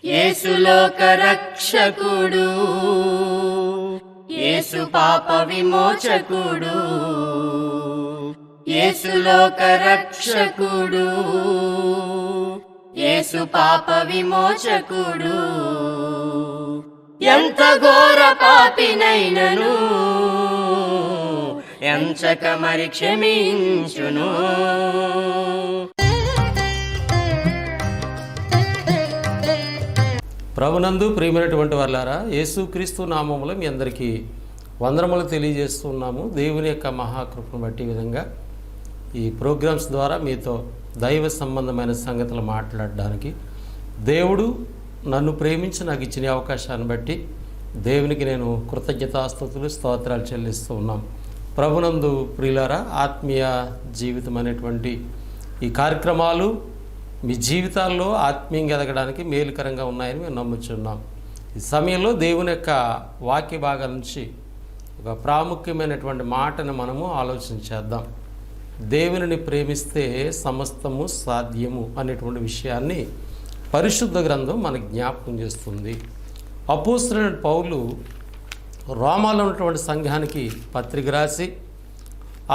యేసు లోక రక్షకుడు, యేసు పాప విమోచకుడు, యేసు లోక రక్షకుడు, యేసు పాప విమోచకుడు. ఎంత ఘోర పాపినైనను ఎంచక మరి క్షమించును. ప్రభునందు ప్రియమైనటువంటి వారులారా, యేసుక్రీస్తు నామములో మీ అందరికీ వందనములు తెలియజేస్తున్నాము. దేవుని యొక్క మహాకృపను బట్టి విధంగా ఈ ప్రోగ్రామ్స్ ద్వారా మీతో దైవ సంబంధమైన సంగతులు మాట్లాడడానికి దేవుడు నన్ను ప్రేమించి నాకు ఇచ్చిన అవకాశాన్ని బట్టి దేవునికి నేను కృతజ్ఞతాస్తుతులు స్తోత్రాలు చెల్లిస్తూ ఉన్నాం. ప్రభునందు ప్రియులారా, ఆత్మీయ జీవితం అనేటువంటి ఈ కార్యక్రమాలు మీ జీవితాల్లో ఆత్మీయంగా ఎదగడానికి మేలుకరంగా ఉన్నాయని మేము నమ్ముచున్నాం. ఈ సమయంలో దేవుని యొక్క వాక్య భాగాల నుంచి ఒక ప్రాముఖ్యమైనటువంటి మాటను మనము ఆలోచించేద్దాం. దేవునిని ప్రేమిస్తే సమస్తము సాధ్యము అనేటువంటి విషయాన్ని పరిశుద్ధ గ్రంథం మనకు జ్ఞాపకం చేస్తుంది. అపోస్తలుడైన పౌలు రోమాలో ఉన్నటువంటి సంఘానికి పత్రిక రాసి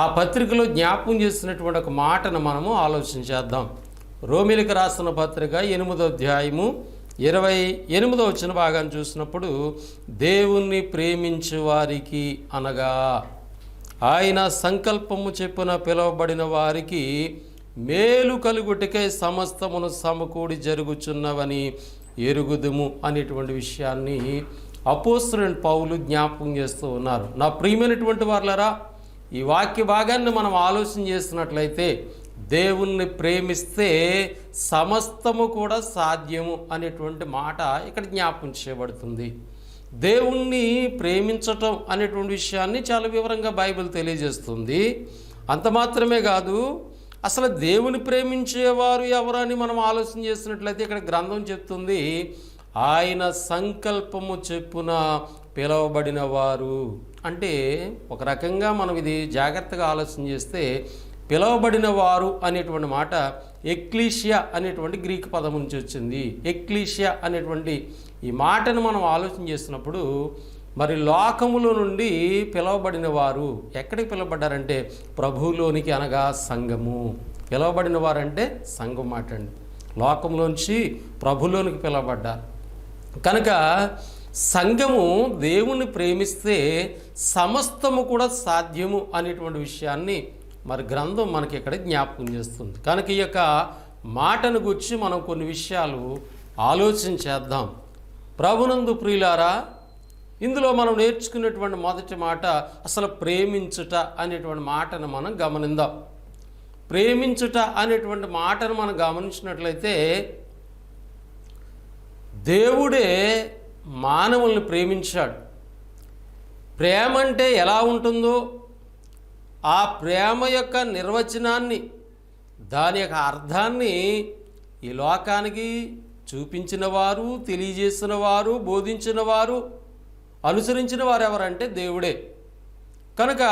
ఆ పత్రికలో జ్ఞాపకం చేసినటువంటి ఒక మాటను మనము ఆలోచించేద్దాం. రోమిలికి రాసిన పత్రిక 8వ అధ్యాయము 28వ వచన భాగాన్ని చూసినప్పుడు, దేవుణ్ణి ప్రేమించు వారికి అనగా ఆయన సంకల్పము చెప్పున పిలువబడిన వారికి మేలు కలుగుటకై సమస్తమును సమకూడి జరుగుచున్నవని ఎరుగుదుము అనేటువంటి విషయాన్ని అపోస్తలుడైన పౌలు జ్ఞాపకం చేస్తూ ఉన్నారు. నా ప్రియమైనటువంటి వారులారా, ఈ వాక్య భాగాన్ని మనం ఆలోచన చేస్తున్నట్లయితే దేవుణ్ణి ప్రేమిస్తే సమస్తము కూడా సాధ్యము అనేటువంటి మాట ఇక్కడ జ్ఞాపకం చేయబడుతుంది. దేవుణ్ణి ప్రేమించటం అనేటువంటి విషయాన్ని చాలా వివరంగా బైబిల్ తెలియజేస్తుంది. అంత మాత్రమే కాదు, అసలు దేవుని ప్రేమించేవారు ఎవరని మనం ఆలోచన చేసినట్లయితే ఇక్కడ గ్రంథం చెప్తుంది, ఆయన సంకల్పము చెప్పున పిలువబడిన వారు. అంటే ఒక రకంగా మనం ఇది జాగ్రత్తగా ఆలోచన చేస్తే పిలువబడిన వారు అనేటువంటి మాట ఎక్లీషియా అనేటువంటి గ్రీకు పదం నుంచి వచ్చింది. ఎక్లీషియా అనేటువంటి ఈ మాటను మనం ఆలోచన చేసినప్పుడు, మరి లోకములో నుండి పిలువబడిన వారు ఎక్కడికి పిలువబడ్డారంటే ప్రభువులోనికి, అనగా సంఘము. పిలువబడిన వారంటే సంఘం మాట అండి. లోకంలోంచి ప్రభులోనికి పిలువబడ్డారు కనుక సంఘము దేవుణ్ణి ప్రేమిస్తే సమస్తము కూడా సాధ్యము అనేటువంటి విషయాన్ని మరి గ్రంథం మనకి ఇక్కడ జ్ఞాపకం చేస్తుంది. కనుక ఈ యొక్క మాటను గురించి మనం కొన్ని విషయాలు ఆలోచన చేద్దాం. ప్రభునందు ప్రియులారా, ఇందులో మనం నేర్చుకునేటువంటి మొదటి మాట అసలు ప్రేమించుట అనేటువంటి మాటను మనం గమనిద్దాం. ప్రేమించుట అనేటువంటి మాటను మనం గమనించినట్లయితే దేవుడే మానవుల్ని ప్రేమించాడు. ప్రేమ అంటే ఎలా ఉంటుందో ఆ ప్రేమ యొక్క నిర్వచనాన్ని, దాని యొక్క అర్థాన్ని ఈ లోకానికి చూపించిన వారు, తెలియజేసిన వారు, బోధించిన వారు, అనుసరించిన వారు ఎవరంటే దేవుడే. కనుక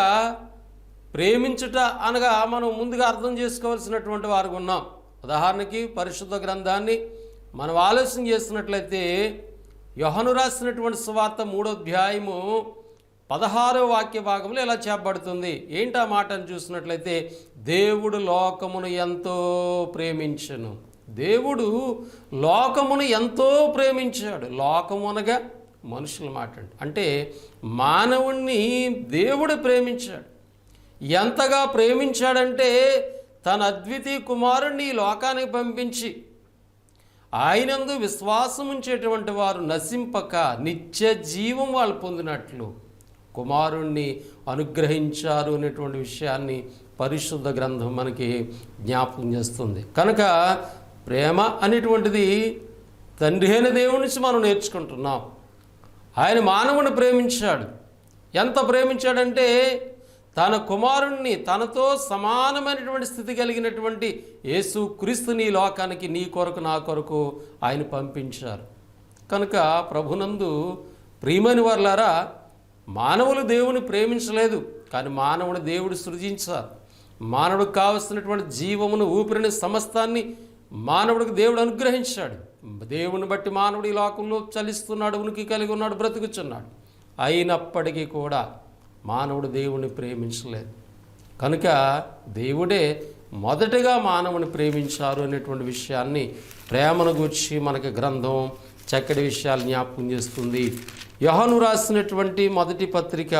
ప్రేమించుట అనగా మనం ముందుగా అర్థం చేసుకోవాల్సినటువంటి వారు ఉన్నాం. ఉదాహరణకి పరిశుద్ధ గ్రంథాన్ని మనం ఆలోచన చేస్తున్నట్లయితే యోహాను రాసినటువంటి సువార్త 3వ అధ్యాయము 16వ వాక్య భాగంలో ఎలా చెప్పబడుతుంది. ఏంటి ఆ మాటను చూసినట్లయితే, దేవుడు లోకమును ఎంతో ప్రేమించెను. దేవుడు లోకమును ఎంతో ప్రేమించాడు. లోకము అనగా మనుషుల మాట అంటే మానవుణ్ణి దేవుడు ప్రేమించాడు. ఎంతగా ప్రేమించాడంటే తన అద్వితీయ కుమారుణ్ణి ఈ లోకానికి పంపించి ఆయనందు విశ్వాసం ఉంచేటువంటి వారు నశింపక నిత్య జీవం వాళ్ళు పొందినట్లు కుమారుణ్ణి అనుగ్రహించారు అనేటువంటి విషయాన్ని పరిశుద్ధ గ్రంథం మనకి జ్ఞాపకం చేస్తుంది. కనుక ప్రేమ అనేటువంటిది తండ్రి అయిన దేవుడి నుంచి మనం నేర్చుకుంటున్నాం. ఆయన మానవుని ప్రేమించాడు. ఎంత ప్రేమించాడంటే తన కుమారుణ్ణి, తనతో సమానమైనటువంటి స్థితి కలిగినటువంటి యేసు క్రీస్తుని లోకానికి నీ కొరకు నా కొరకు ఆయన పంపించారు. కనుక ప్రభునందు ప్రియమైన వారులారా, మానవులు దేవుని ప్రేమించలేదు, కానీ మానవుడు దేవుడు సృజించారు. మానవుడికి కావలసినటువంటి జీవమును, ఊపిరిని, సమస్తాన్ని మానవుడికి దేవుడు అనుగ్రహించాడు. దేవుని బట్టి మానవుడు ఈ లోకంలో చలిస్తున్నాడు, ఉనికి కలిగి ఉన్నాడు, బ్రతుకుచున్నాడు. అయినప్పటికీ కూడా మానవుడు దేవుణ్ణి ప్రేమించలేదు. కనుక దేవుడే మొదటగా మానవుని ప్రేమించారు అనేటువంటి విషయాన్ని, ప్రేమను గూర్చి మనకి గ్రంథం చక్కటి విషయాలు జ్ఞాపకం చేస్తుంది. యోహాను రాసినటువంటి మొదటి పత్రిక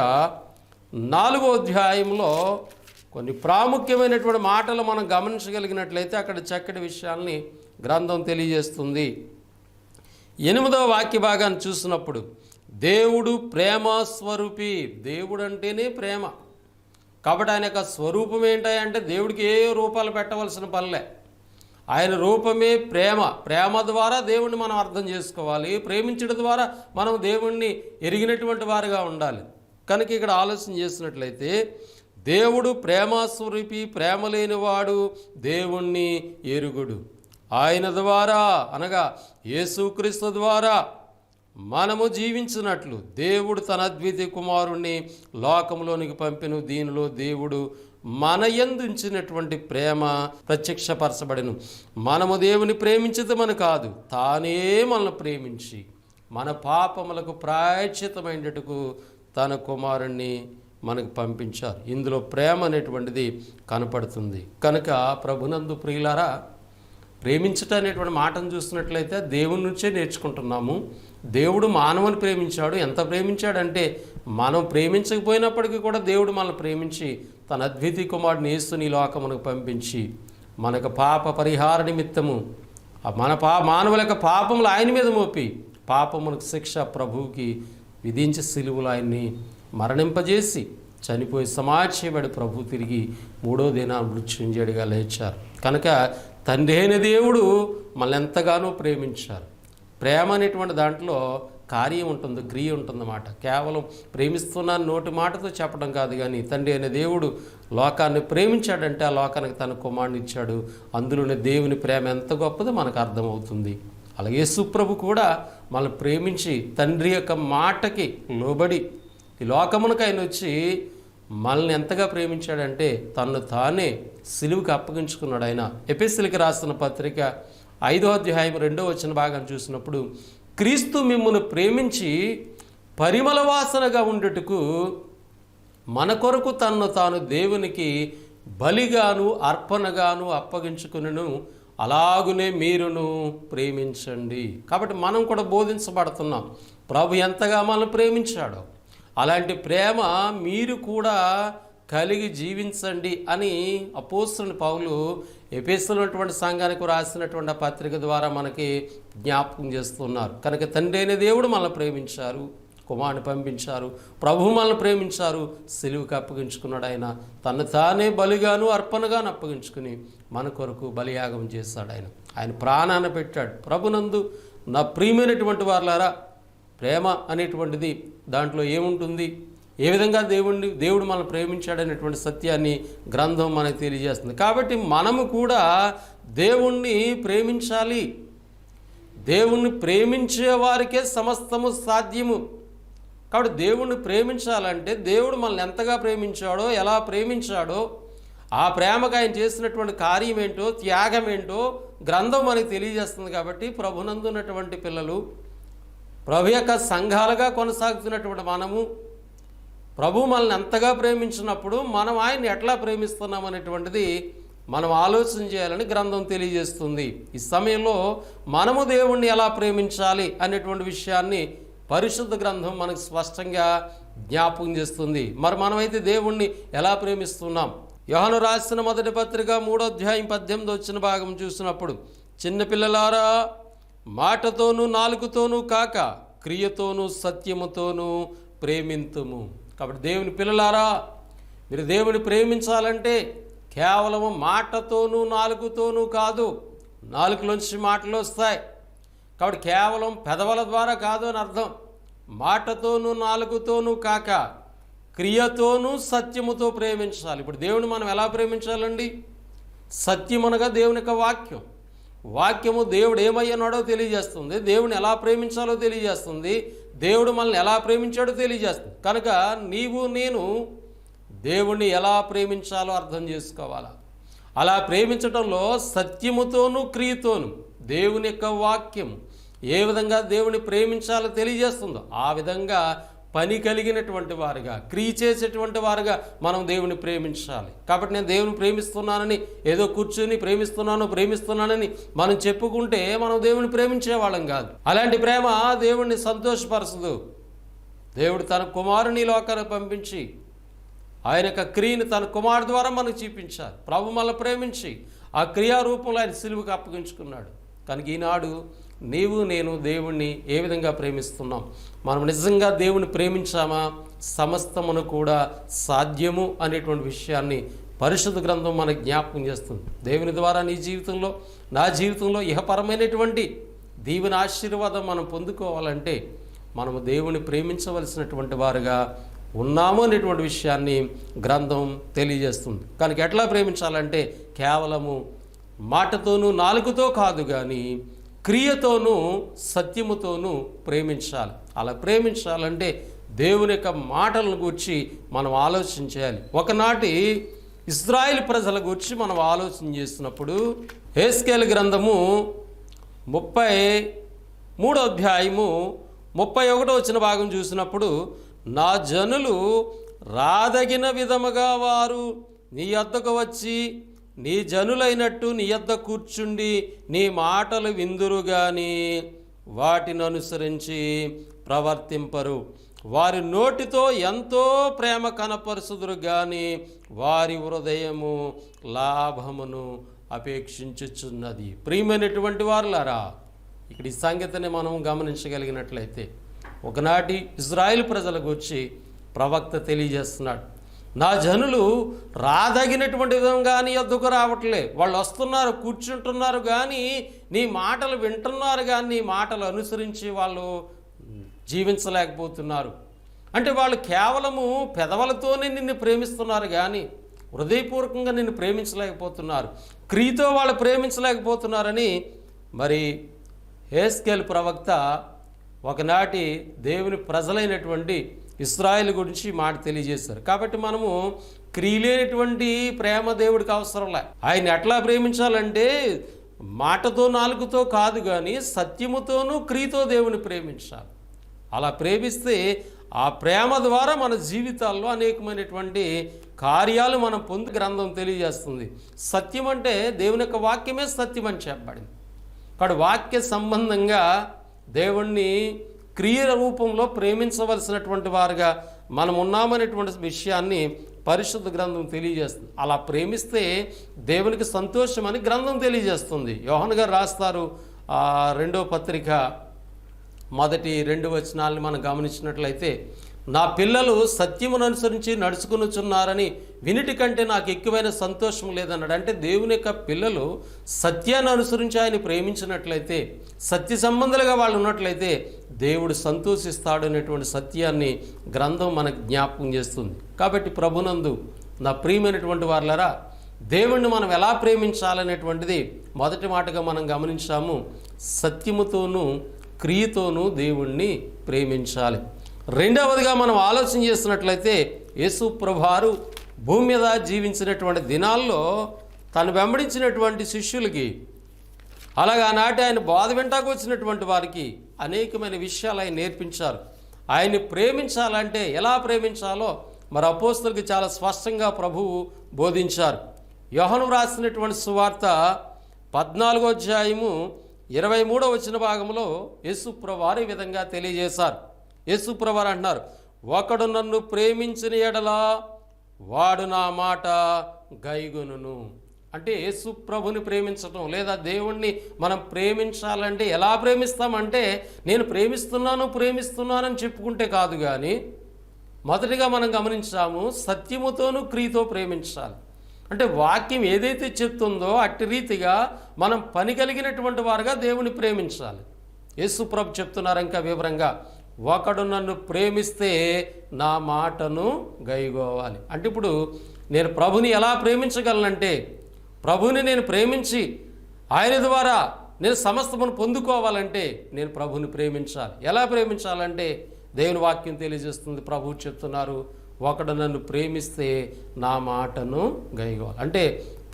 4వ అధ్యాయంలో కొన్ని ప్రాముఖ్యమైనటువంటి మాటలు మనం గమనించగలిగినట్లయితే అక్కడ చక్కటి విషయాల్ని గ్రంథం తెలియజేస్తుంది. 8వ వాక్య భాగాన్ని చూసినప్పుడు, దేవుడు ప్రేమ స్వరూపి. దేవుడు అంటేనే ప్రేమ. కాబట్టి ఆయన యొక్క స్వరూపం ఏంటంటే దేవుడికి ఏ రూపాలు పెట్టవలసిన పనిలే. ఆయన రూపమే ప్రేమ. ప్రేమ ద్వారా దేవుణ్ణి మనం అర్థం చేసుకోవాలి. ప్రేమించడం ద్వారా మనం దేవుణ్ణి ఎరిగినటువంటి వారుగా ఉండాలి. కనుక ఇక్కడ ఆలోచన చేసినట్లయితే దేవుడు ప్రేమస్వరూపి, ప్రేమ లేనివాడు దేవుణ్ణి ఎరుగుడు. ఆయన ద్వారా అనగా యేసుక్రీస్తు ద్వారా మనము జీవించినట్లు దేవుడు తన అద్వితీయ కుమారుణ్ణి లోకంలోనికి పంపెను. దీనిలో దేవుడు మన యందు ఉంచినటువంటి ప్రేమ ప్రత్యక్షపరచబడెను. మనము దేవుని ప్రేమించదమని కాదు, తానే మనల్ని ప్రేమించి మన పాపములకు ప్రాయశ్చిత్తమైనట్టుకు తన కుమారుణ్ణి మనకు పంపించారు. ఇందులో ప్రేమ అనేటువంటిది కనపడుతుంది. కనుక ప్రభునందు ప్రియులారా, ప్రేమించటం అనేటువంటి మాటను చూసినట్లయితే దేవుని నుంచే నేర్చుకుంటున్నాము. దేవుడు మానవుని ప్రేమించాడు. ఎంత ప్రేమించాడంటే, మనం ప్రేమించకపోయినప్పటికీ కూడా దేవుడు మనల్ని ప్రేమించి తన అద్వితీయ కుమారుడిని యేసుని లోకమునకు పంపించి మనకు పాప పరిహార నిమిత్తము మానవుల యొక్క పాపములు ఆయన మీద మోపి పాపములకు శిక్ష ప్రభువుకి విధించి సిలువలో ఆయన్ని మరణింపజేసి చనిపోయి సమాధించబడి ప్రభు తిరిగి 3వ దినాన మృత్యుంజయుడిగా లేచారు. కనుక తండ్రి అయిన దేవుడు మనల్ని ఎంతగానో ప్రేమించారు. ప్రేమ అనేటువంటి దాంట్లో కార్యం ఉంటుంది, క్రియ ఉంటుందన్నమాట. కేవలం ప్రేమిస్తున్నాను నోటి మాటతో చెప్పడం కాదు, కానీ తండ్రి అయిన దేవుడు లోకాన్ని ప్రేమించాడంటే ఆ లోకానికి తన కుమారుని ఇచ్చాడు. అందులోనే దేవుని ప్రేమ ఎంత గొప్పదో మనకు అర్థమవుతుంది. అలాగే యేసు ప్రభు కూడా మనల్ని ప్రేమించి తండ్రి యొక్క మాటకి లోబడి ఈ లోకమునకు ఆయన వచ్చి మనల్ని ఎంతగా ప్రేమించాడంటే తన్ను తానే సిలువుకి అప్పగించుకున్నాడు. ఆయన ఎఫెసీయులకు రాసిన పత్రిక 5వ అధ్యాయం 2వ వచన భాగం చూసినప్పుడు, క్రీస్తు మిమ్మును ప్రేమించి పరిమళ వాసనగా ఉండుటకు మన కొరకు తన్ను తాను దేవునికి బలిగాను అర్పణగాను అప్పగించుకును, అలాగునే మీరును ప్రేమించండి. కాబట్టి మనం కూడా బోధించబడుతున్నాం ప్రభు ఎంతగా మనల్ని ప్రేమించాడో అలాంటి ప్రేమ మీరు కూడా కలిగి జీవించండి అని అపోస్తలుడైన పౌలు ఎఫెసులో ఉన్నటువంటి సంఘానికి రాసినటువంటి పత్రిక ద్వారా మనకి జ్ఞాపకం చేస్తున్నారు. కనుక తండ్రి అయిన దేవుడు మనల్ని ప్రేమించారు, కుమారుని పంపించారు, ప్రభు మనల్ని ప్రేమించారు, సిలువుకి అప్పగించుకున్నాడు. ఆయన తను తానే బలిగాను అర్పణగాను అప్పగించుకుని మన కొరకు బలియాగం చేశాడు. ఆయన ప్రాణాన్ని పెట్టాడు. ప్రభునందు నా ప్రియమైనటువంటి వారులారా, ప్రేమ అనేటువంటిది దాంట్లో ఏముంటుంది, ఏ విధంగా దేవుడు మనల్ని ప్రేమించాడనేటువంటి సత్యాన్ని గ్రంథం మనకు తెలియజేస్తుంది. కాబట్టి మనము కూడా దేవుణ్ణి ప్రేమించాలి. దేవుణ్ణి ప్రేమించే వారికే సమస్తము సాధ్యము. కాబట్టి దేవుణ్ణి ప్రేమించాలంటే దేవుడు మనల్ని ఎంతగా ప్రేమించాడో, ఎలా ప్రేమించాడో, ఆ ప్రేమకు ఆయన చేసినటువంటి కార్యం ఏంటో, త్యాగం ఏంటో గ్రంథం మనకు తెలియజేస్తుంది. కాబట్టి ప్రభునందు ఉన్నటువంటి పిల్లలు, ప్రభు యొక్క సంఘాలుగా కొనసాగుతున్నటువంటి మనము ప్రభు మనల్ని ఎంతగా ప్రేమించినప్పుడు మనం ఆయన్ని ఎట్లా ప్రేమిస్తున్నాం అనేటువంటిది మనం ఆలోచన చేయాలని గ్రంథం తెలియజేస్తుంది. ఈ సమయంలో మనము దేవుణ్ణి ఎలా ప్రేమించాలి అనేటువంటి విషయాన్ని పరిశుద్ధ గ్రంథం మనకు స్పష్టంగా జ్ఞాపకం చేస్తుంది. మరి మనమైతే దేవుణ్ణి ఎలా ప్రేమిస్తున్నాం? యోహాను రాసిన మొదటి పత్రిక 3వ అధ్యాయం 18 వచ్చిన భాగం చూసినప్పుడు, చిన్నపిల్లలారా, మాటతోనూ నాలుకతోనూ కాక క్రియతోనూ సత్యముతోనూ ప్రేమింతుము. కాబట్టి దేవుని పిల్లలారా, మీరు దేవుని ప్రేమించాలంటే కేవలము మాటతోనూ నాలుకతోనూ కాదు. నాలుకలోంచి మాటలు వస్తాయి కాబట్టి కేవలం పెదవుల ద్వారా కాదు అని అర్థం. మాటతోనూ నాలుకతోనూ కాక క్రియతోనూ సత్యముతో ప్రేమించాలి. ఇప్పుడు దేవుని మనం ఎలా ప్రేమించాలండి? సత్యం అనగా దేవుని యొక్క వాక్యం. వాక్యము దేవుడు ఏమయ్యన్నాడో తెలియజేస్తుంది, దేవుని ఎలా ప్రేమించాలో తెలియజేస్తుంది, దేవుడు మనల్ని ఎలా ప్రేమించాడో తెలియజేస్తుంది. కనుక నీవు నేను దేవుణ్ణి ఎలా ప్రేమించాలో అర్థం చేసుకోవాలా. అలా ప్రేమించడంలో సత్యముతోనూ క్రియతోనూ దేవుని యొక్క వాక్యం ఏ విధంగా దేవుని ప్రేమించాలో తెలియజేస్తుందో ఆ విధంగా పని కలిగినటువంటి వారుగా, క్రియ చేసేటువంటి వారుగా మనం దేవుని ప్రేమించాలి. కాబట్టి నేను దేవుని ప్రేమిస్తున్నానని ఏదో కూర్చొని ప్రేమిస్తున్నానని మనం చెప్పుకుంటే మనం దేవుని ప్రేమించే వాళ్ళం కాదు. అలాంటి ప్రేమ దేవుణ్ణి సంతోషపరచదు. దేవుడు తన కుమారుని లోకానికి పంపించి ఆయన యొక్క క్రియను తన కుమారుడు ద్వారా మనకు చూపించాలి. ప్రభు మనల్ని ప్రేమించి ఆ క్రియారూపంలో ఆయన సిలువకు అప్పగించుకున్నాడు. కనుక ఈనాడు నీవు నేను దేవుణ్ణి ఏ విధంగా ప్రేమిస్తున్నాం? మనం నిజంగా దేవుని ప్రేమించామా? సమస్తమును కూడా సాధ్యము అనేటువంటి విషయాన్ని పరిశుద్ధ గ్రంథం మనకు జ్ఞాపకం చేస్తుంది. దేవుని ద్వారా నీ జీవితంలో, నా జీవితంలో ఇహపరమైనటువంటి దీవెన ఆశీర్వాదం మనం పొందుకోవాలంటే మనము దేవుని ప్రేమించవలసినటువంటి వారుగా ఉన్నాము అనేటువంటి విషయాన్ని గ్రంథం తెలియజేస్తుంది. కనుక ఎట్లా ప్రేమించాలంటే కేవలము మాటతోనూ నాలుగుతో కాదు కానీ క్రియతోనూ సత్యముతోనూ ప్రేమించాలి. అలా ప్రేమించాలంటే దేవుని యొక్క మాటలను గురించి మనం ఆలోచించాలి. ఒకనాటి ఇశ్రాయేలు ప్రజల గురించి మనం ఆలోచన చేస్తున్నప్పుడు హెస్కేలు గ్రంథము 33వ అధ్యాయము 31వ వచన భాగం చూసినప్పుడు, నా జనులు రాదగిన విధముగా వారు నీ యొద్దకు వచ్చి నీ జనులైనట్టు నీ యొద్ద కూర్చుండి నీ మాటలు విందురు గాని వాటిని అనుసరించి ప్రవర్తింపరు. వారి నోటితో ఎంతో ప్రేమ కనపరుచుదురు గాని వారి హృదయము లాభమును అపేక్షించుచున్నది. ప్రియమైనటువంటి వారులారా, ఇక్కడ ఈ సంగతిని మనం గమనించగలిగినట్లయితే ఒకనాటి ఇశ్రాయేలు ప్రజల గురించి ప్రవక్త తెలియజేస్తున్నాడు. నా జనులు రాదగినటువంటి విధంగా నీ యొద్దకు రావట్లే. వాళ్ళు వస్తున్నారు, కూర్చుంటున్నారు కానీ నీ మాటలు వింటున్నారు కానీ నీ మాటలు అనుసరించి వాళ్ళు జీవించలేకపోతున్నారు. అంటే వాళ్ళు కేవలము పెదవులతోనే నిన్ను ప్రేమిస్తున్నారు కానీ హృదయపూర్వకంగా నిన్ను ప్రేమించలేకపోతున్నారు, క్రియతో వాళ్ళు ప్రేమించలేకపోతున్నారని మరి హెస్కేలు ప్రవక్త ఒకనాటి దేవుని ప్రజలైనటువంటి ఇశ్రాయేలు గురించి మాట తెలియజేశారు. కాబట్టి మనము క్రియలేనటువంటి ప్రేమ దేవుడికి అవసరంలే. ఆయన ఎట్లా ప్రేమించాలంటే మాటతో నాలుగుతో కాదు కానీ సత్యముతోనూ క్రియతో దేవుని ప్రేమించాలి. అలా ప్రేమిస్తే ఆ ప్రేమ ద్వారా మన జీవితాల్లో అనేకమైనటువంటి కార్యాలు మనం పొంది గ్రంథం తెలియజేస్తుంది. సత్యం అంటే దేవుని యొక్క వాక్యమే సత్యం అని చెప్పబడింది. కాబట్టి వాక్య సంబంధంగా దేవుణ్ణి క్రియ రూపంలో ప్రేమించవలసినటువంటి వారుగా మనం ఉన్నామనేటువంటి విషయాన్ని పరిశుద్ధ గ్రంథం తెలియజేస్తుంది. అలా ప్రేమిస్తే దేవునికి సంతోషం అని గ్రంథం తెలియజేస్తుంది. యోహాను గారు రాస్తారు, 2వ పత్రిక 1-2 వచనాలను మనం గమనించినట్లయితే, నా పిల్లలు సత్యమును అనుసరించి నడుచుకునుచున్నారని వినిటి కంటే నాకు ఎక్కువైన సంతోషం లేదన్నాడు. అంటే దేవుని యొక్క పిల్లలు సత్యాన్ని అనుసరించి ఆయన ప్రేమించినట్లయితే, సత్య సంబంధాలుగా వాళ్ళు ఉన్నట్లయితే దేవుడు సంతోషిస్తాడు అనేటువంటి సత్యాన్ని గ్రంథం మనకు జ్ఞాపకం చేస్తుంది. కాబట్టి ప్రభునందు నా ప్రియమైనటువంటి వారులారా, దేవుణ్ణి మనం ఎలా ప్రేమించాలనేటువంటిది మొదటి మాటగా మనం గమనించాము. సత్యముతోనూ క్రియతోనూ దేవుణ్ణి ప్రేమించాలి. రెండవదిగా మనం ఆలోచన చేస్తున్నట్లయితే యేసు ప్రభువారు భూమి మీద జీవించినటువంటి దినాల్లో తను వెంబడించినటువంటి శిష్యులకి, అలాగే ఆనాటి ఆయన బోధ వెంటాకు వచ్చినటువంటి వారికి అనేకమైన విషయాలు ఆయన నేర్పించారు. ఆయన్ని ప్రేమించాలంటే ఎలా ప్రేమించాలో మరి అపోస్తలుకి చాలా స్పష్టంగా ప్రభువు బోధించారు. యోహాను రాసినటువంటి సువార్త 14వ అధ్యాయము 23వ వచన భాగంలో యేసు ప్రభువారు ఈ విధంగా తెలియజేశారు. యేసు ప్రభువారు అంటున్నారు, ఒకడు నన్ను ప్రేమించిన ఎడలా వాడు నా మాట గైగొనును. అంటే యేసు ప్రభుని ప్రేమించటం లేదా దేవుణ్ణి మనం ప్రేమించాలంటే ఎలా ప్రేమిస్తామంటే నేను ప్రేమిస్తున్నానని చెప్పుకుంటే కాదు కానీ మొదటిగా మనం గమనించాము సత్యముతోనూ క్రియతో ప్రేమించాలి. అంటే వాక్యం ఏదైతే చెప్తుందో అట్టి రీతిగా మనం పని కలిగినటువంటి వారుగా దేవుని ప్రేమించాలి. యేసు ప్రభు చెప్తున్నారు ఇంకా వివరంగా, ఒకడు నన్ను ప్రేమిస్తే నా మాటను గైగోవాలి. అంటే ఇప్పుడు నేను ప్రభుని ఎలా ప్రేమించగలనంటే ప్రభుని నేను ప్రేమించి ఆయన ద్వారా నేను సమస్తమును పొందుకోవాలంటే నేను ప్రభుని ప్రేమించాలి. ఎలా ప్రేమించాలంటే దేవుని వాక్యం తెలియజేస్తుంది. ప్రభువు చెప్తున్నారు, ఒకడు నన్ను ప్రేమిస్తే నా మాటను గైగోవాలి. అంటే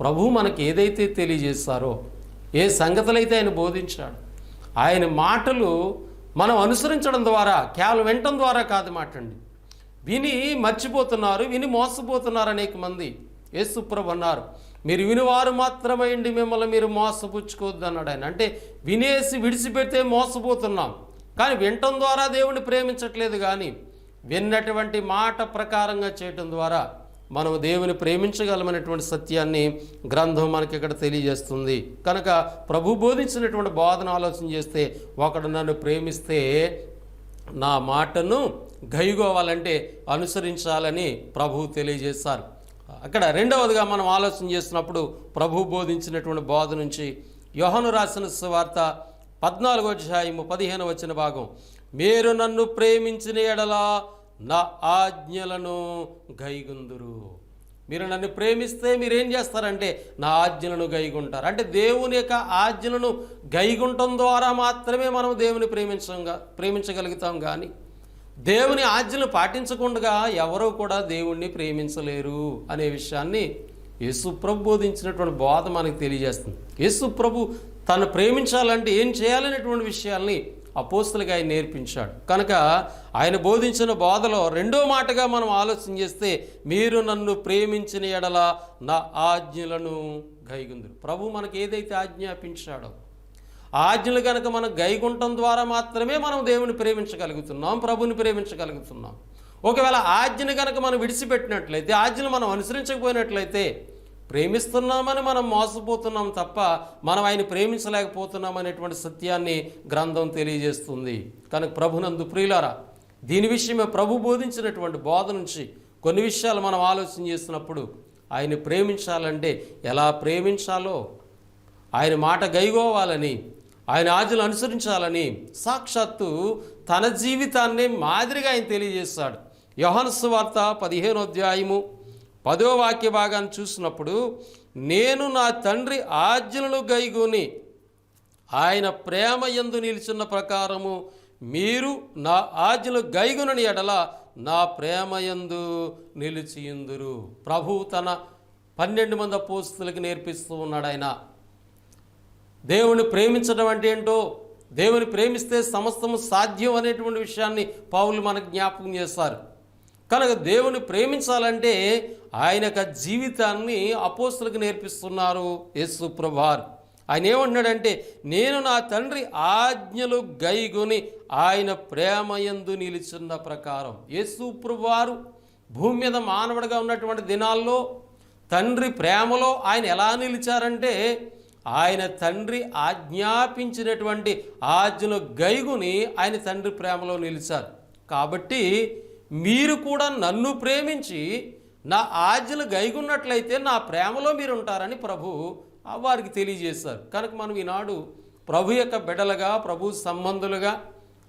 ప్రభువు మనకి ఏదైతే తెలియజేస్తారో ఏ సంగతులైతే ఆయన బోధించాడు, ఆయన మాటలు మనం అనుసరించడం ద్వారా, కేవలం వినటం ద్వారా కాదు మాటండి. విని మర్చిపోతున్నారు, విని మోసపోతున్నారు అనేక మంది. యేసు ప్రభు అన్నారు, మీరు వినివారు మాత్రమైండి, మిమ్మల్ని మీరు మోసపుచ్చుకోవద్దు అన్నాడు ఆయన. అంటే వినేసి విడిచిపెడితే మోసపోతున్నాం, కానీ వినటం ద్వారా దేవుణ్ణి ప్రేమించట్లేదు. కానీ విన్నటువంటి మాట ప్రకారంగా చేయటం ద్వారా మనం దేవుని ప్రేమించగలమనేటువంటి సత్యాన్ని గ్రంథం మనకి ఇక్కడ తెలియజేస్తుంది. కనుక ప్రభు బోధించినటువంటి బోధన ఆలోచన చేస్తే, ఒకడు నన్ను ప్రేమిస్తే నా మాటను గైకోవాలంటే అనుసరించాలని ప్రభు తెలియజేశారు. అక్కడ రెండవదిగా మనం ఆలోచన చేసినప్పుడు ప్రభు బోధించినటువంటి బోధ నుంచి యోహాను రాసిన సువార్త 14వ అధ్యాయము 15వ భాగం, మీరు నన్ను ప్రేమించిన ఎడల నా ఆజ్ఞలను గైగుందురు. మీరు నన్ను ప్రేమిస్తే మీరేం చేస్తారంటే నా ఆజ్ఞలను గైగుంటారు. అంటే దేవుని యొక్క ఆజ్ఞలను గైగుంటం ద్వారా మాత్రమే మనం దేవుని ప్రేమించగలుగుతాం. కానీ దేవుని ఆజ్ఞలు పాటించకుండా ఎవరూ కూడా దేవుణ్ణి ప్రేమించలేరు అనే విషయాన్ని యేసు ప్రభు బోధించినటువంటి బోధ మనకు తెలియజేస్తుంది. యేసు ప్రభు తను ప్రేమించాలంటే ఏం చేయాలనేటువంటి విషయాల్ని అపోస్తలుగా ఆయన నేర్పించాడు. కనుక ఆయన బోధించిన బోధలో రెండో మాటగా మనం ఆలోచన చేస్తే, మీరు నన్ను ప్రేమించిన ఎడల నా ఆజ్ఞలను గైగుందురు. ప్రభు మనకు ఏదైతే ఆజ్ఞాపించాడో ఆజ్ఞలు కనుక మనం గైగుంటం ద్వారా మాత్రమే మనం దేవుని ప్రేమించగలుగుతున్నాం, ప్రభుని ప్రేమించగలుగుతున్నాం. ఒకవేళ ఆజ్ఞను కనుక మనం విడిచిపెట్టినట్లయితే, ఆజ్ఞలు మనం అనుసరించకపోయినట్లయితే ప్రేమిస్తున్నామని మనం మోసపోతున్నాం తప్ప మనం ఆయన ప్రేమించలేకపోతున్నాం అనేటువంటి సత్యాన్ని గ్రంథం తెలియజేస్తుంది. కనుక ప్రభునందు ప్రియులారా, దీని విషయమే ప్రభు బోధించినటువంటి బోధ నుంచి కొన్ని విషయాలు మనం ఆలోచన చేసినప్పుడు, ఆయన ప్రేమించాలంటే ఎలా ప్రేమించాలో, ఆయన మాట గైకోవాలని, ఆయన ఆజ్ఞలు అనుసరించాలని సాక్షాత్తు తన జీవితాన్నే మాదిరిగా ఆయన తెలియజేస్తాడు. యోహాను సువార్త 15వ అధ్యాయము 10వ వాక్య భాగాన్ని చూసినప్పుడు, నేను నా తండ్రి ఆజ్ఞలను గైకొని ఆయన ప్రేమ యందు నిలిచిన ప్రకారము మీరు నా ఆజ్ఞలు గైకొనని ఎడల నా ప్రేమ యందు నిలిచియుందురు. ప్రభు తన 12 మంది అపోస్తలులకు నేర్పిస్తూ ఉన్నాడు. ఆయన దేవుని ప్రేమించడం అంటే ఏంటో, దేవుని ప్రేమిస్తే సమస్తము సాధ్యం అనేటువంటి విషయాన్ని పౌలు మనకు జ్ఞాపకం చేస్తారు. కనుక దేవుని ప్రేమించాలంటే ఆయన యొక్క జీవితాన్ని అపోస్తలులకు నేర్పిస్తున్నారు యేసు ప్రభువారు. ఆయన ఏమంటున్నాడంటే, నేను నా తండ్రి ఆజ్ఞలు గైకొని ఆయన ప్రేమయందు నిలిచిన ప్రకారం. యేసు ప్రభువారు భూమి మీద మానవుడిగా ఉన్నటువంటి దినాల్లో తండ్రి ప్రేమలో ఆయన ఎలా నిలిచారంటే, ఆయన తండ్రి ఆజ్ఞాపించినటువంటి ఆజ్ఞలు గైకొని ఆయన తండ్రి ప్రేమలో నిలిచారు. కాబట్టి మీరు కూడా నన్ను ప్రేమించి నా ఆజ్ఞలు గైకొన్నట్లయితే నా ప్రేమలో మీరు ఉంటారని ప్రభు వారికి తెలియజేశారు. కనుక మనం ఈనాడు ప్రభు యొక్క బిడ్డలుగా, ప్రభు సంబంధులుగా,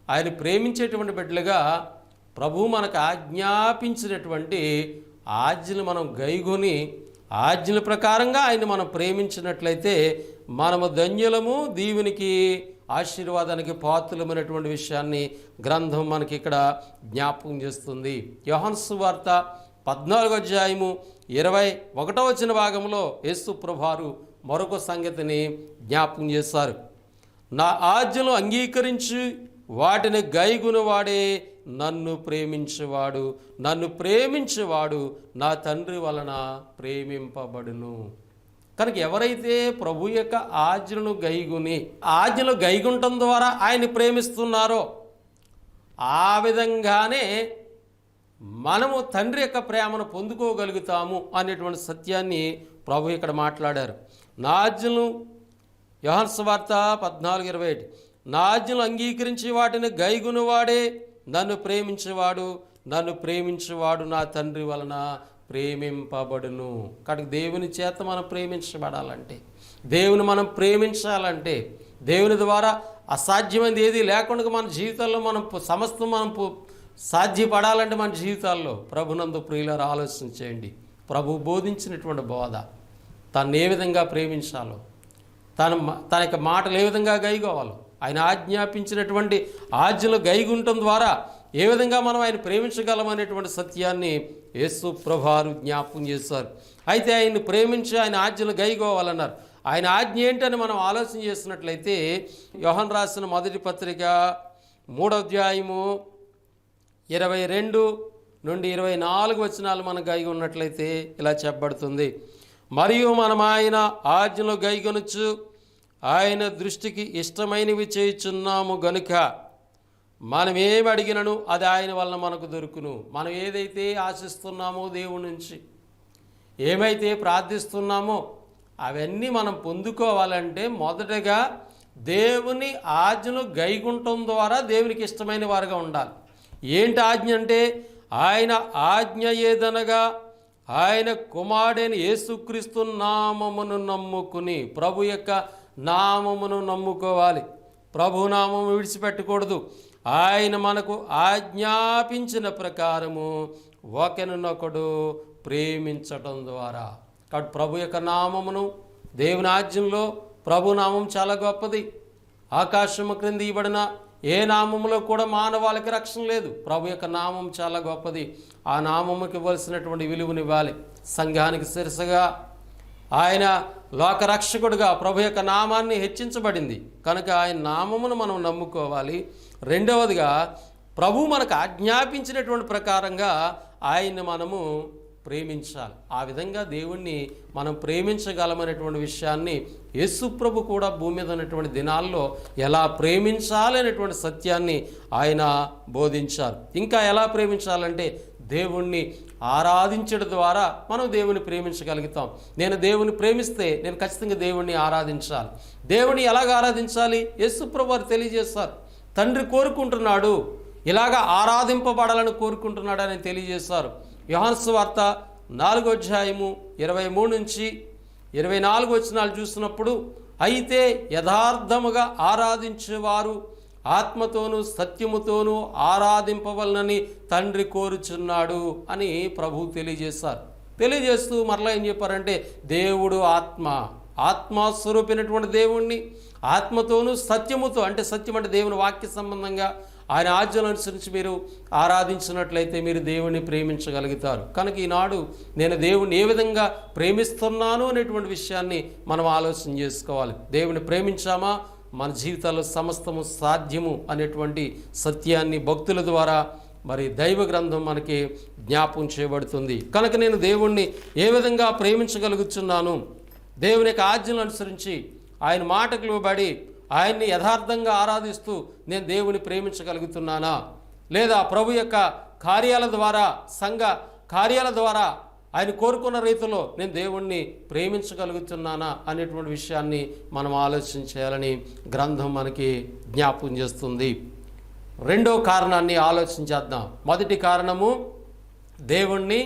ఆయన ప్రేమించేటువంటి బిడ్డలుగా ప్రభు మనకు ఆజ్ఞాపించినటువంటి ఆజ్ఞలు మనం గైకొని ఆజ్ఞల ప్రకారంగా ఆయన మనం ప్రేమించినట్లయితే మనము ధన్యులము, దీవునికి ఆశీర్వాదానికి పాత్రులమైనటువంటి విషయాన్ని గ్రంథం మనకి ఇక్కడ జ్ఞాపకం చేస్తుంది. యోహాను సువార్త 14వ అధ్యాయము 21వ భాగంలో యేసు ప్రభువారు మరొక సంగతిని జ్ఞాపకం చేశారు. నా ఆజ్ఞలు అంగీకరించి వాటిని గైకొనువాడే నన్ను ప్రేమించేవాడు, నన్ను ప్రేమించేవాడు నా తండ్రి వలన ప్రేమింపబడును. కనుక ఎవరైతే ప్రభు యొక్క ఆజ్ఞలను గైకొని ఆజ్ఞలు గైకొనటం ద్వారా ఆయన ప్రేమిస్తున్నారో, ఆ విధంగానే మనము తండ్రి యొక్క ప్రేమను పొందుకోగలుగుతాము అనేటువంటి సత్యాన్ని ప్రభు ఇక్కడ మాట్లాడారు. నా ఆజ్ఞలు, యోహాను సువార్త 14:21, నా ఆజ్ఞలు అంగీకరించి వాటిని గైకొనువాడే నన్ను ప్రేమించేవాడు, నన్ను ప్రేమించేవాడు నా తండ్రి వలన ప్రేమింపబడును. కాబట్టి దేవుని చేత మనం ప్రేమించబడాలంటే, దేవుని మనం ప్రేమించాలంటే, దేవుని ద్వారా అసాధ్యమైనది ఏది లేకుండా మన జీవితాల్లో మనం సమస్తం మనం సాధ్యపడాలంటే మన జీవితాల్లో ప్రభునందు ప్రియులారా ఆలోచన చేయండి. ప్రభు బోధించినటువంటి బోధ, తను ఏ విధంగా ప్రేమించాలో, తన యొక్క మాటలు ఏ విధంగా గైకోవాలో, ఆయన ఆజ్ఞాపించినటువంటి ఆజ్ఞలు గైకొనటం ద్వారా ఏ విధంగా మనం ఆయన ప్రేమించగలం అనేటువంటి సత్యాన్ని యేసు ప్రభువారు జ్ఞాపకం చేశారు. అయితే ఆయన్ని ప్రేమించి ఆయన ఆజ్ఞలు గైకోవాలన్నారు. ఆయన ఆజ్ఞ ఏంటని మనం ఆలోచన చేసినట్లయితే యోహన్ రాసిన మొదటి పత్రిక 3వ అధ్యాయము 22 నుండి 24 వచనాలు మనం గైగి ఉన్నట్లయితే ఇలా చెప్పబడుతుంది. మరియు మనం ఆయన ఆజ్ఞలు గైకొనొచ్చు ఆయన దృష్టికి ఇష్టమైనవి చేయుచున్నాము గనుక మనం ఏమి అడిగినను అది ఆయన వలన మనకు దొరుకును. మనం ఏదైతే ఆశిస్తున్నామో దేవుడి నుంచి, ఏమైతే ప్రార్థిస్తున్నామో అవన్నీ మనం పొందుకోవాలంటే మొదటగా దేవుని ఆజ్ఞలు గైకుంటం ద్వారా దేవునికి ఇష్టమైన వారుగా ఉండాలి. ఏంటి ఆజ్ఞ అంటే, ఆయన ఆజ్ఞ ఏదనగా ఆయన కుమారుడైన యేసుక్రీస్తు నామమును నమ్ముకుని, ప్రభు యొక్క నామమును నమ్ముకోవాలి. ప్రభు నామము విడిచిపెట్టకూడదు. ఆయన మనకు ఆజ్ఞాపించిన ప్రకారము ఒకరినొకడు ప్రేమించటం ద్వారా. కాబట్టి ప్రభు యొక్క నామమును, దేవుని ఆజ్ఞంలో ప్రభు నామం చాలా గొప్పది. ఆకాశము క్రింద ఇవ్వబడిన ఏ నామములో కూడా మానవాళికి రక్షణ లేదు. ప్రభు యొక్క నామం చాలా గొప్పది. ఆ నామముకి ఇవ్వాల్సినటువంటి విలువనివ్వాలి. సంఘానికి శిరసగా ఆయన లోకరక్షకుడుగా ప్రభు యొక్క నామాన్ని హెచ్చించబడింది కనుక ఆయన నామమును మనం నమ్ముకోవాలి. రెండవదిగా ప్రభు మనకు ఆజ్ఞాపించినటువంటి ప్రకారంగా ఆయన్ని మనము ప్రేమించాలి. ఆ విధంగా దేవుణ్ణి మనం ప్రేమించగలమనేటువంటి విషయాన్ని యేసు ప్రభు కూడా భూమి మీద ఉన్నటువంటి దినాల్లో ఎలా ప్రేమించాలి అనేటువంటి సత్యాన్ని ఆయన బోధించారు. ఇంకా ఎలా ప్రేమించాలంటే దేవుణ్ణి ఆరాధించడం ద్వారా మనం దేవుని ప్రేమించగలుగుతాం. నేను దేవుని ప్రేమిస్తే నేను ఖచ్చితంగా దేవుణ్ణి ఆరాధించాలి. దేవుని ఎలాగ ఆరాధించాలి? యేసు ప్రభు వారు తెలియజేస్తారు. తండ్రి కోరుకుంటున్నాడు, ఇలాగ ఆరాధింపబడాలని కోరుకుంటున్నాడు అని తెలియజేశారు. యోహాను సువార్త 4వ అధ్యాయము 23 నుంచి 24 వచనాలు చూసినప్పుడు, అయితే యథార్థముగా ఆరాధించేవారు ఆత్మతోనూ సత్యముతోనూ ఆరాధింపవలనని తండ్రి కోరుచున్నాడు అని ప్రభు తెలియజేశారు. తెలియజేస్తూ మరలా ఏం చెప్పారంటే, దేవుడు ఆత్మస్వరూపినటువంటి దేవుణ్ణి ఆత్మతోనూ సత్యముతో, అంటే సత్యం అంటే దేవుని వాక్య సంబంధంగా ఆయన ఆజ్ఞలు అనుసరించి మీరు ఆరాధించినట్లయితే మీరు దేవుణ్ణి ప్రేమించగలుగుతారు. కనుక ఈనాడు నేను దేవుణ్ణి ఏ విధంగా ప్రేమిస్తున్నాను అనేటువంటి విషయాన్ని మనం ఆలోచన చేసుకోవాలి. దేవుని ప్రేమించామా మన జీవితాల్లో సమస్తము సాధ్యము అనేటువంటి సత్యాన్ని భక్తుల ద్వారా మరి దైవ గ్రంథం మనకి జ్ఞాపకం చేయబడుతుంది. కనుక నేను దేవుణ్ణి ఏ విధంగా ప్రేమించగలుగుతున్నాను? దేవుని యొక్క ఆజ్ఞలు అనుసరించి ఆయన మాటకు లోబడి ఆయన్ని యథార్థంగా ఆరాధిస్తూ నేను దేవుని ప్రేమించగలుగుతున్నానా? లేదా ప్రభు యొక్క కార్యాల ద్వారా, సంఘ కార్యాల ద్వారా ఆయన కోరుకున్న రీతిలో నేను దేవుణ్ణి ప్రేమించగలుగుతున్నానా అనేటువంటి విషయాన్ని మనం ఆలోచన చేయాలని గ్రంథం మనకి జ్ఞాపకం చేస్తుంది. రెండో కారణాన్ని ఆలోచించేద్దాం. మొదటి కారణము, దేవుణ్ణి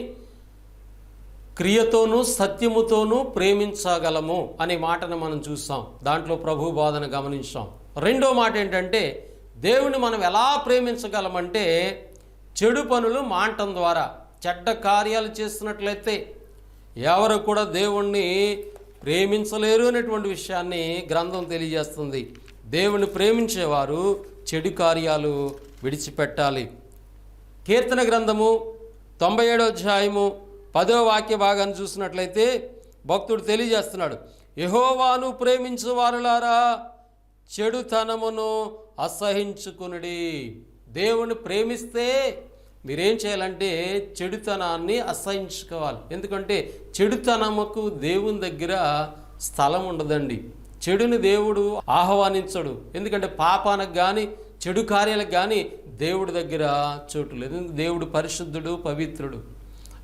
క్రియతోనూ సత్యముతోనూ ప్రేమించగలము అనే మాటను మనం చూసాం. దాంట్లో ప్రభు బోధన గమనించాం. రెండో మాట ఏంటంటే, దేవుని మనం ఎలా ప్రేమించగలమంటే చెడు పనులు మానటం ద్వారా. చెడ్డ కార్యాలు చేస్తున్నట్లయితే ఎవరు కూడా దేవుణ్ణి ప్రేమించలేరు అనేటువంటి విషయాన్ని గ్రంథం తెలియజేస్తుంది. దేవుని ప్రేమించేవారు చెడు కార్యాలు విడిచిపెట్టాలి. కీర్తన గ్రంథము 97వ అధ్యాయము 10వ వాక్య భాగాన్ని చూసినట్లయితే భక్తుడు తెలియజేస్తున్నాడు, యెహోవాను ప్రేమించు వారులారా చెడుతనమును అసహించుకునుడి. దేవుని ప్రేమిస్తే మీరేం చేయాలంటే చెడుతనాన్ని అసహించుకోవాలి. ఎందుకంటే చెడుతనముకు దేవుని దగ్గర స్థలం ఉండదండి. చెడుని దేవుడు ఆహ్వానించడు. ఎందుకంటే పాపానికి కానీ చెడు కార్యాలకు కానీ దేవుడి దగ్గర చోటు లేదు. దేవుడు పరిశుద్ధుడు, పవిత్రుడు.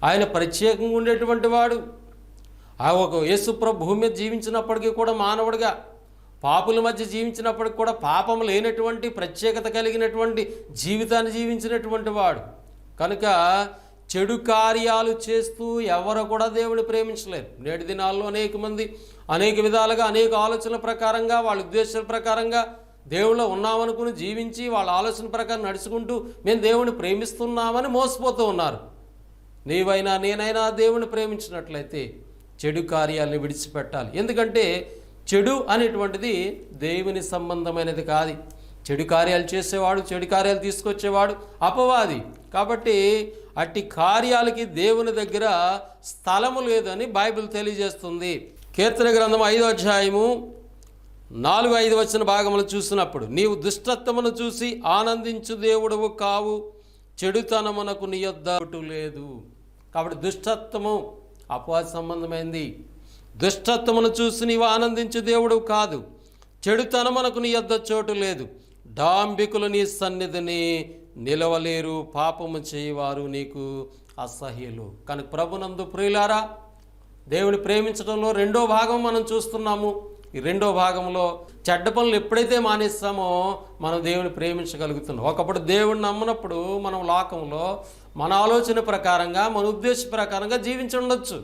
ఆయన ప్రత్యేకంగా ఉండేటువంటి వాడు. ఆ ఒక యేసుప్రభు భూమి మీద జీవించినప్పటికీ కూడా మానవుడిగా పాపుల మధ్య జీవించినప్పటికీ కూడా పాపం లేనటువంటి ప్రత్యేకత కలిగినటువంటి జీవితాన్ని జీవించినటువంటి వాడు. కనుక చెడు కార్యాలు చేస్తూ ఎవరు కూడా దేవుని ప్రేమించలేరు. నేటి దినాల్లో అనేక మంది అనేక విధాలుగా అనేక ఆలోచనల ప్రకారంగా వాళ్ళ ఉద్దేశాల ప్రకారంగా దేవుళ్ళు ఉన్నామనుకుని జీవించి వాళ్ళ ఆలోచన ప్రకారం నడుచుకుంటూ మేము దేవుని ప్రేమిస్తున్నామని మోసపోతూ ఉన్నారు. నీవైనా నేనైనా దేవుని ప్రేమించినట్లయితే చెడు కార్యాలను విడిచిపెట్టాలి. ఎందుకంటే చెడు అనేటువంటిది దేవుని సంబంధమైనది కాదు. చెడు కార్యాలు చేసేవాడు, చెడు కార్యాలు తీసుకొచ్చేవాడు అపవాది. కాబట్టి అట్టి కార్యాలకి దేవుని దగ్గర స్థలము లేదని బైబిల్ తెలియజేస్తుంది. కీర్తన గ్రంథం 5వ అధ్యాయము 4-5 వచన భాగములు చూసినప్పుడు, నీవు దుష్టత్వమును చూసి ఆనందించు దేవుడవు కావు, చెడుతనమునకు నీ యొద్ద లేదు. కాబట్టి దుష్టత్వము అపవాద సంబంధమైంది. దుష్టత్వమును చూసి నీవు ఆనందించు దేవుడు కాదు, చెడుతనమునకు నీ యొద్ద చోటు లేదు. డాంబికులు నీ సన్నిధిని నిలవలేరు, పాపము చేయవారు నీకు అసహ్యులు. కనుక ప్రభునందు ప్రియులారా, దేవుని ప్రేమించడంలో రెండో భాగం మనం చూస్తున్నాము. ఈ రెండో భాగంలో చెడ్డ పనులు ఎప్పుడైతే మానేస్తామో మనం దేవుని ప్రేమించగలుగుతున్నాం. ఒకప్పుడు దేవుడిని నమ్మనప్పుడు మనం లోకంలో మన ఆలోచన ప్రకారంగా, మన ఉద్దేశ ప్రకారంగా జీవించి ఉండొచ్చు.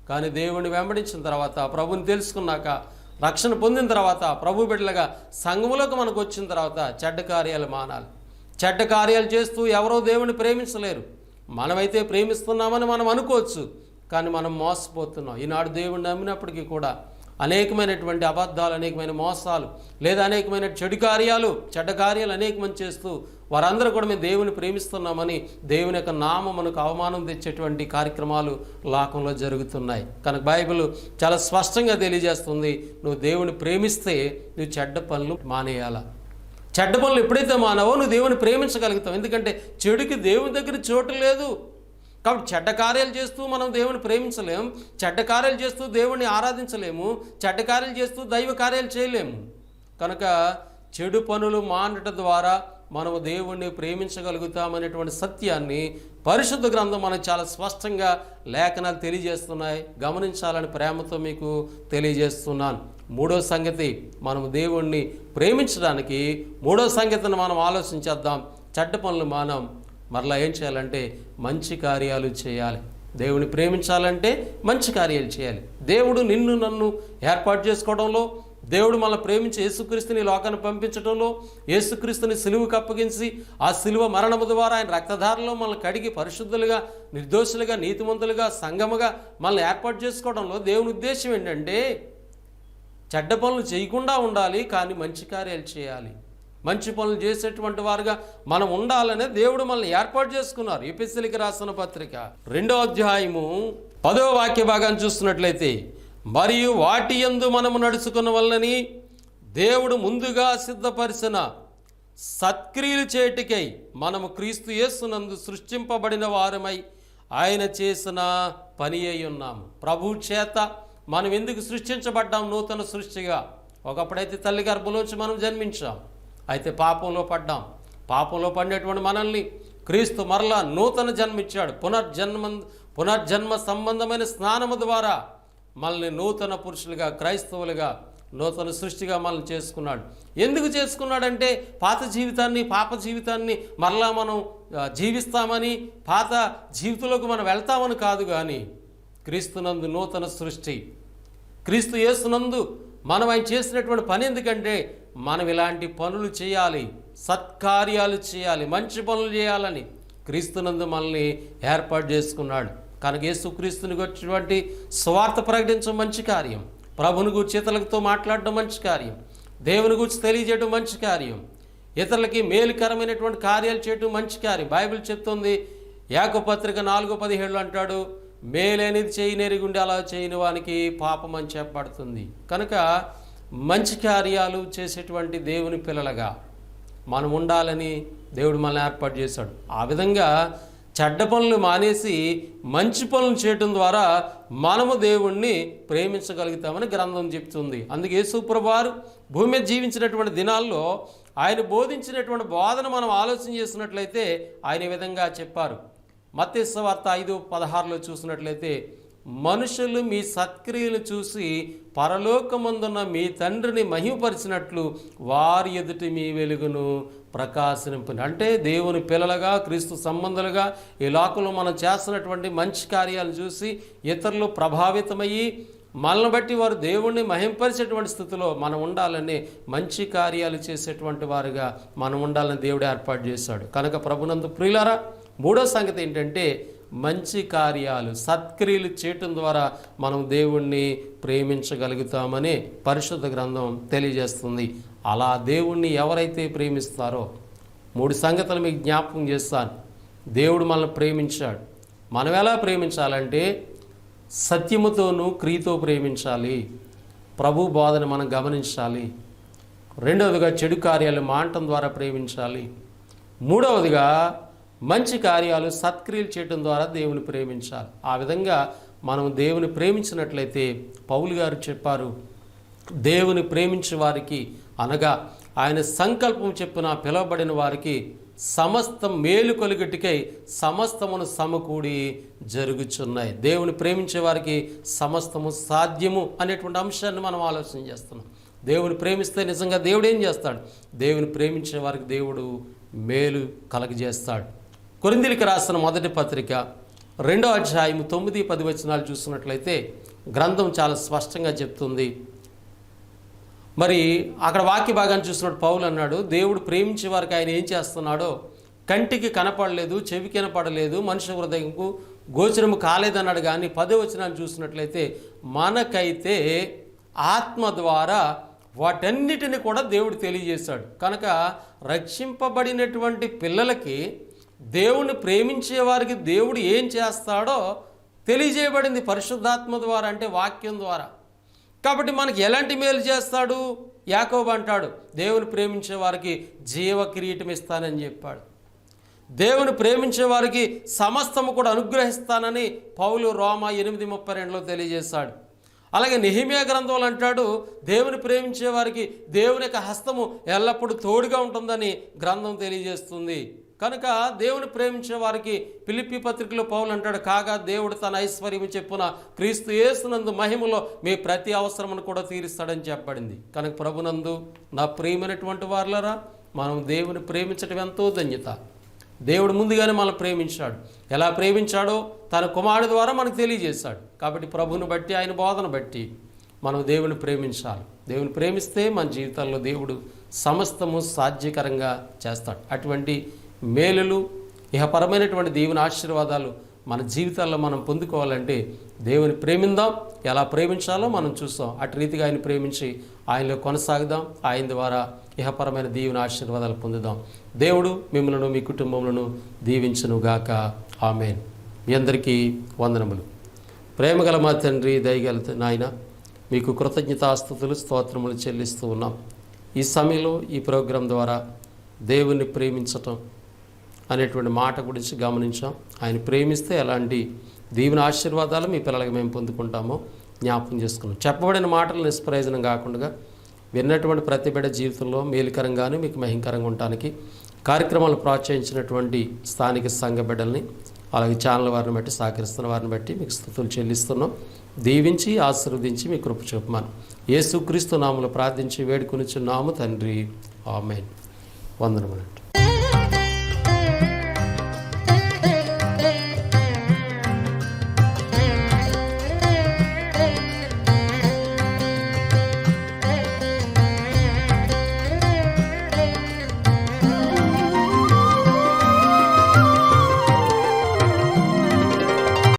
కానీ దేవుడిని వెంబడించిన తర్వాత, ప్రభుని తెలుసుకున్నాక, రక్షణ పొందిన తర్వాత, ప్రభు బిడ్డలుగా సంఘములోకి మనకు వచ్చిన తర్వాత చెడ్డ కార్యాలు మానాలి. చెడ్డ కార్యాలు చేస్తూ ఎవరో దేవుని ప్రేమించలేరు. మనమైతే ప్రేమిస్తున్నామని మనం అనుకోవచ్చు, కానీ మనం మోసపోతున్నాం. ఈనాడు దేవుడిని నమ్మినప్పటికీ కూడా అనేకమైనటువంటి అబద్ధాలు, అనేకమైన మోసాలు, లేదా అనేకమైన చెడు కార్యాలు, చెడ్డ కార్యాలు అనేకమంది చేస్తూ వారందరూ కూడా మేము దేవుని ప్రేమిస్తున్నామని దేవుని యొక్క నామమునకు అవమానం తెచ్చేటువంటి కార్యక్రమాలు లోకంలో జరుగుతున్నాయి. కనుక బైబిల్ చాలా స్పష్టంగా తెలియజేస్తుంది, నువ్వు దేవుని ప్రేమిస్తే నువ్వు చెడ్డ పనులు మానేయాల. చెడ్డ పనులు ఎప్పుడైతే మానవో నువ్వు దేవుని ప్రేమించగలుగుతావు. ఎందుకంటే చెడుకి దేవుని దగ్గర చోటు లేదు. కాబట్టి చెడ్డ కార్యాలు చేస్తూ మనం దేవుని ప్రేమించలేము, చెడ్డ కార్యాలు చేస్తూ దేవుణ్ణి ఆరాధించలేము, చెడ్డ కార్యాలు చేస్తూ దైవ కార్యాలు చేయలేము. కనుక చెడు పనులు మానటం ద్వారా మనము దేవుణ్ణి ప్రేమించగలుగుతామనేటువంటి సత్యాన్ని పరిశుద్ధ గ్రంథం మనకు చాలా స్పష్టంగా లేఖనాలు తెలియజేస్తున్నాయి. గమనించాలని ప్రేమతో మీకు తెలియజేస్తున్నాను. మూడో సంగతి, మనము దేవుణ్ణి ప్రేమించడానికి మూడో సంగతిని మనం ఆలోచించేద్దాం. చెడ్డ పనులు మానం, మరలా ఏం చేయాలంటే మంచి కార్యాలు చేయాలి. దేవుని ప్రేమించాలంటే మంచి కార్యాలు చేయాలి. దేవుడు నిన్ను నన్ను ఏర్పాటు చేసుకోవడంలో, దేవుడు మనల్ని ప్రేమించి యేసుక్రీస్తుని లోకాన్ని పంపించడంలో, యేసుక్రీస్తుని సిలువకు అప్పగించి ఆ సిలువ మరణము ద్వారా ఆయన రక్తధారలో మనల్ని కడిగి పరిశుద్ధులుగా, నిర్దోషులుగా, నీతిమంతులుగా, సంఘముగా మనల్ని ఏర్పాటు చేసుకోవడంలో దేవుని ఉద్దేశం ఏంటంటే చెడ్డ పనులు చేయకుండా ఉండాలి, కానీ మంచి కార్యాలు చేయాలి. మంచి పనులు చేసేటువంటి వారుగా మనం ఉండాలనే దేవుడు మనల్ని ఏర్పాటు చేసుకున్నారు. ఎఫెసీయులకు రాసిన పత్రిక 2వ అధ్యాయము 10వ వాక్య భాగాన్ని చూస్తున్నట్లయితే, మరియు వాటి యందు మనము నడుచుకున్న వల్లని దేవుడు ముందుగా సిద్ధపరిచిన సత్క్రియలు చేటికై మనము క్రీస్తు యేసునందు సృష్టింపబడిన వారమై ఆయన చేసిన పని అయి ఉన్నాము. ప్రభు చేత మనం ఎందుకు సృష్టించబడ్డాం? నూతన సృష్టిగా. ఒకప్పుడైతే తల్లి గర్భంలోంచి మనం జన్మించాం, అయితే పాపంలో పడ్డాం. పాపంలో పడినటువంటి మనల్ని క్రీస్తు మరలా నూతన జన్మిచ్చాడు. పునర్జన్మ సంబంధమైన స్నానము ద్వారా మనల్ని నూతన పురుషులుగా, క్రైస్తవులుగా, నూతన సృష్టిగా మనల్ని చేసుకున్నాడు. ఎందుకు చేసుకున్నాడంటే పాత జీవితాన్ని, పాప జీవితాన్ని మరలా మనం జీవిస్తామని, పాత జీవితంలోకి మనం వెళ్తామని కాదు, కానీ క్రీస్తునందు నూతన సృష్టి, క్రీస్తు యేసునందు మనం ఆయన చేసినటువంటి పని. ఎందుకంటే మనం ఇలాంటి పనులు చేయాలి, సత్కార్యాలు చేయాలి, మంచి పనులు చేయాలని క్రీస్తునందు మనల్ని ఏర్పాటు చేసుకున్నాడు. కనుక యేసుక్రీస్తుని గురించినటువంటి స్వార్థ ప్రకటించడం మంచి కార్యం, ప్రభుని గురించి ఇతరులతో మాట్లాడడం మంచి కార్యం, దేవుని గురించి తెలియజేయడం మంచి కార్యం, ఇతరులకి మేలుకరమైనటువంటి కార్యాలు చేయడం మంచి కార్యం. బైబిల్ చెప్తుంది, యాకోబు పత్రిక 4:17 అంటాడు, మేలనేది చేయనెరుగుండి అలా చేయని వానికి పాపం అని చెప్పబడుతుంది. కనుక మంచి కార్యాలు చేసేటువంటి దేవుని పిల్లలుగా మనం ఉండాలని దేవుడు మనల్ని ఏర్పాటు చేశాడు. ఆ విధంగా చెడ్డ పనులు మానేసి మంచి పనులు చేయడం ద్వారా మనము దేవుణ్ణి ప్రేమించగలుగుతామని గ్రంథం చెప్తుంది. అందుకే యేసు ప్రభువు వారు భూమి మీద జీవించినటువంటి దినాల్లో ఆయన బోధించినటువంటి బోధన మనం ఆలోచన చేసినట్లయితే ఆయన ఈ విధంగా చెప్పారు. మత్తయి సువార్త 5:16 చూసినట్లయితే, మనుషులు మీ సత్క్రియలు చూసి పరలోకమందున్న మీ తండ్రిని మహిమపరిచినట్లు వారి ఎదుటి మీ వెలుగును ప్రకాశింపని. అంటే దేవుని పిల్లలుగా, క్రీస్తు సంబంధులుగా ఈ లోకంలో మనం చేస్తున్నటువంటి మంచి కార్యాలు చూసి ఇతరులు ప్రభావితమయ్యి మనల్ని బట్టి వారు దేవుణ్ణి మహింపరిచేటువంటి స్థితిలో మనం ఉండాలని, మంచి కార్యాలు చేసేటువంటి వారుగా మనం ఉండాలని దేవుడు ఏర్పాటు చేశాడు. కనుక ప్రభునందు ప్రియులారా, మూడో సంగతి ఏంటంటే మంచి కార్యాలు, సత్క్రియలు చేయటం ద్వారా మనం దేవుణ్ణి ప్రేమించగలుగుతామని పరిశుద్ధ గ్రంథం తెలియజేస్తుంది. అలా దేవుణ్ణి ఎవరైతే ప్రేమిస్తారో, 3 సంగతులు మీకు జ్ఞాపకం చేస్తాను. దేవుడు మనల్ని ప్రేమించాడు. మనం ఎలా ప్రేమించాలంటే సత్యముతోనూ క్రియతో ప్రేమించాలి. ప్రభు బోధన మనం గమనించాలి. రెండవదిగా చెడు కార్యాలు మానటం ద్వారా ప్రేమించాలి. మూడవదిగా మంచి కార్యాలు సత్క్రియలు చేయటం ద్వారా దేవుని ప్రేమించాలి. ఆ విధంగా మనం దేవుని ప్రేమించినట్లయితే పౌలు గారు చెప్పారు, దేవుని ప్రేమించే వారికి అనగా ఆయన సంకల్పం చెప్పున పిలువబడిన వారికి సమస్తం మేలు కలుగుటికై సమస్తమును సమకూడి జరుగుచున్నాయి. దేవుని ప్రేమించే వారికి సమస్తము సాధ్యము అనేటువంటి అంశాన్ని మనం ఆలోచన చేస్తున్నాం. దేవుని ప్రేమిస్తే నిజంగా దేవుడు ఏం చేస్తాడు? దేవుని ప్రేమించే వారికి దేవుడు మేలు కలగజేస్తాడు. కొరింథీయులకు రాసిన మొదటి పత్రిక 2వ అధ్యాయం 9-10 వచనాలు చూస్తున్నట్లయితే గ్రంథం చాలా స్పష్టంగా చెప్తుంది. మరి అక్కడ వాక్య భాగాన్ని చూసినప్పుడు పౌలు అన్నాడు, దేవుడు ప్రేమించే వారికి ఆయన ఏం చేస్తున్నాడో కంటికి కనపడలేదు, చెవికి కనపడలేదు, మనిషి హృదయంకు గోచరము కాలేదన్నాడు. కానీ 10వ వచనాన్ని చూసినట్లయితే మనకైతే ఆత్మ ద్వారా వాటన్నిటిని కూడా దేవుడు తెలియజేశాడు. కనుక రక్షింపబడినటువంటి పిల్లలకి దేవుని ప్రేమించే వారికి దేవుడు ఏం చేస్తాడో తెలియజేయబడింది పరిశుద్ధాత్మ ద్వారా, అంటే వాక్యం ద్వారా. కాబట్టి మనకి ఎలాంటి మేలు చేస్తాడు? యాకోబు అంటాడు, దేవుని ప్రేమించే వారికి జీవ కిరీటం ఇస్తానని చెప్పాడు. దేవుని ప్రేమించే వారికి సమస్తము కూడా అనుగ్రహిస్తానని పౌలు రోమా 8:32లో తెలియజేశాడు. అలాగే నెహెమ్యా గ్రంథంలో అంటాడు, దేవుని ప్రేమించే వారికి దేవుని యొక్క హస్తము ఎల్లప్పుడూ తోడుగా ఉంటుందని గ్రంథం తెలియజేస్తుంది. కనుక దేవుని ప్రేమించే వారికి ఫిలిప్పీ పత్రికలో పౌలు అంటాడు, కాగా దేవుడు తన ఐశ్వర్యము చెప్పున క్రీస్తు యేసునందు మహిమలో మీ ప్రతి అవసరమును కూడా తీరుస్తాడని చెప్పబడింది. కనుక ప్రభునందు నా ప్రియమైనటువంటి వారులారా, మనం దేవుని ప్రేమించడం ఎంతో ధన్యత. దేవుడు ముందుగానే మనం ప్రేమించాడు. ఎలా ప్రేమించాడో తన కుమారుడు ద్వారా మనకు తెలియజేశాడు. కాబట్టి ప్రభువును బట్టి, ఆయన బోధన బట్టి మనం దేవుని ప్రేమించాలి. దేవుని ప్రేమిస్తే మన జీవితాల్లో దేవుడు సమస్తము సాధ్యకరంగా చేస్తాడు. అటువంటి మేలులు, ఇహపరమైనటువంటి దేవుని ఆశీర్వాదాలు మన జీవితాల్లో మనం పొందుకోవాలంటే దేవుని ప్రేమిందాం. ఎలా ప్రేమించాలో మనం చూస్తాం. అటు రీతిగా ఆయన ప్రేమించి ఆయనలో కొనసాగుదాం. ఆయన ద్వారా ఇహపరమైన దేవుని ఆశీర్వాదాలు పొందుదాం. దేవుడు మిమ్మలను, మీ కుటుంబములను దీవించునుగాక. ఆమేన్. మీ అందరికీ వందనములు. ప్రేమగల మా తండ్రి, దయగల నాయన, మీకు కృతజ్ఞతాస్తుతులు, స్తోత్రములు చెల్లిస్తూ ఉన్నాం. ఈ సమయంలో ఈ ప్రోగ్రాం ద్వారా దేవుణ్ణి ప్రేమించటం అనేటువంటి మాట గురించి గమనించాం. ఆయన ప్రేమిస్తే ఎలాంటి దీవెన ఆశీర్వాదాలు మీ పిల్లలకి మేము పొందుకుంటామో జ్ఞాపకం చేసుకున్నాం. చెప్పబడిన మాటలు నిష్ప్రయోజనం కాకుండా విన్నటువంటి ప్రతి బిడ్డ జీవితంలో మేలుకరంగాను మీకు మహింకరంగా ఉండటానికి కార్యక్రమాలు ప్రోత్సహించినటువంటి స్థానిక సంఘ బిడ్డల్ని, అలాగే ఛానల్ వారిని బట్టి, సహకరిస్తున్న వారిని బట్టి మీకు స్తుతులు చెల్లిస్తున్నాం. దీవించి ఆశీర్వదించి మీ కృప చూపమని యేసుక్రీస్తు నామములో ప్రార్థించి వేడుకొనిచున్నాము తండ్రి. ఆమేన్. వందనములు.